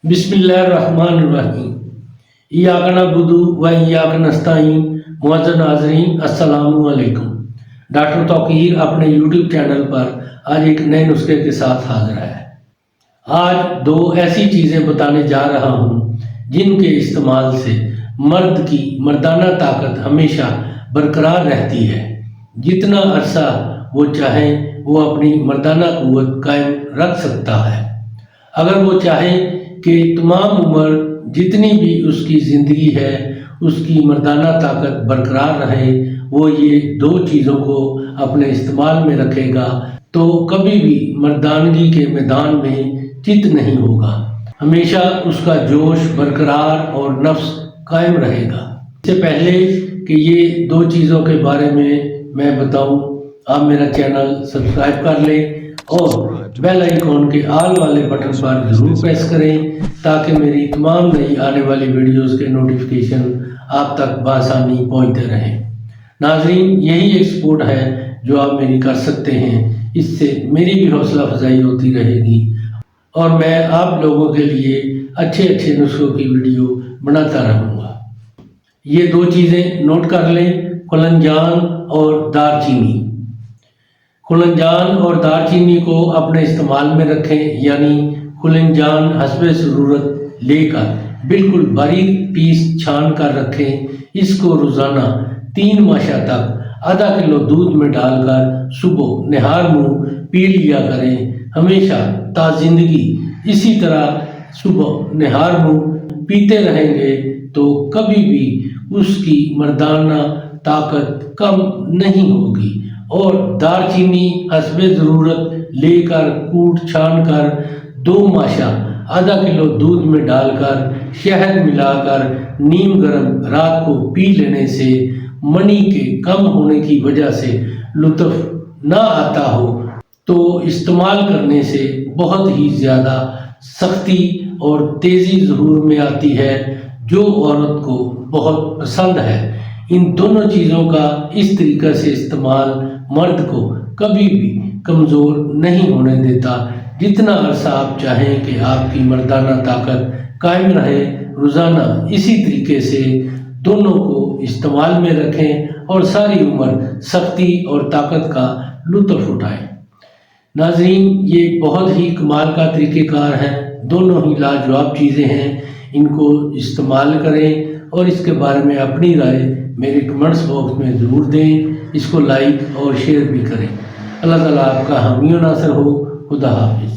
بسم اللہ الرحمن الرحیم۔ ایاک نعبد و ایاک نستعین۔ معزز ناظرین السلام علیکم۔ ڈاکٹر توقیر اپنے یوٹیوب چینل پر آج ایک نئے نسخے کے ساتھ حاضر ہے۔ آج دو ایسی چیزیں بتانے جا رہا ہوں جن کے استعمال سے مرد کی مردانہ طاقت ہمیشہ برقرار رہتی ہے۔ جتنا عرصہ وہ چاہے وہ اپنی مردانہ قوت قائم رکھ سکتا ہے۔ اگر وہ چاہے کہ تمام عمر جتنی بھی اس کی زندگی ہے اس کی مردانہ طاقت برقرار رہے، وہ یہ دو چیزوں کو اپنے استعمال میں رکھے گا تو کبھی بھی مردانگی کے میدان میں چت نہیں ہوگا۔ ہمیشہ اس کا جوش برقرار اور نفس قائم رہے گا۔ اس سے پہلے کہ یہ دو چیزوں کے بارے میں بتاؤں، آپ میرا چینل سبسکرائب کر لیں اور بیل آئیکن کے آل والے بٹن پر ضرور پریس کریں تاکہ میری تمام نئی آنے والی ویڈیوز کے نوٹیفیکیشن آپ تک بآسانی پہنچتے رہیں۔ ناظرین، یہی ایک سپورٹ ہے جو آپ میری کر سکتے ہیں، اس سے میری بھی حوصلہ افزائی ہوتی رہے گی اور میں آپ لوگوں کے لیے اچھے نسخوں کی ویڈیو بناتا رہوں گا۔ یہ دو چیزیں نوٹ کر لیں، کھلنجان اور دار چینی۔ کھلنجان اور دار چینی کو اپنے استعمال میں رکھیں، یعنی کھلنجان حسب ضرورت لے کر بالکل باریک پیس چھان کر رکھیں۔ اس کو روزانہ 3 ماشا تک آدھا کلو دودھ میں ڈال کر صبح نہار منہ پی لیا کریں۔ ہمیشہ تا زندگی اسی طرح صبح نہار منہ پیتے رہیں گے تو کبھی بھی اس کی مردانہ طاقت کم نہیں ہوگی۔ اور دار چینی حسب ضرورت لے کر کوٹ چھان کر 2 ماشا آدھا کلو دودھ میں ڈال کر شہد ملا کر نیم گرم رات کو پی لینے سے منی کے کم ہونے کی وجہ سے لطف نہ آتا ہو تو استعمال کرنے سے بہت ہی زیادہ سختی اور تیزی ظہور میں آتی ہے، جو عورت کو بہت پسند ہے۔ ان دونوں چیزوں کا اس طریقے سے استعمال مرد کو کبھی بھی کمزور نہیں ہونے دیتا۔ جتنا عرصہ آپ چاہیں کہ آپ کی مردانہ طاقت قائم رہے، روزانہ اسی طریقے سے دونوں کو استعمال میں رکھیں اور ساری عمر سختی اور طاقت کا لطف اٹھائیں۔ ناظرین، یہ بہت ہی کمال کا طریقہ کار ہے، دونوں ہی لاجواب چیزیں ہیں۔ ان کو استعمال کریں اور اس کے بارے میں اپنی رائے میرے کمنٹس باکس میں ضرور دیں۔ اس کو لائک اور شیئر بھی کریں۔ اللہ تعالیٰ آپ کا حامی و ناصر ہو۔ خدا حافظ۔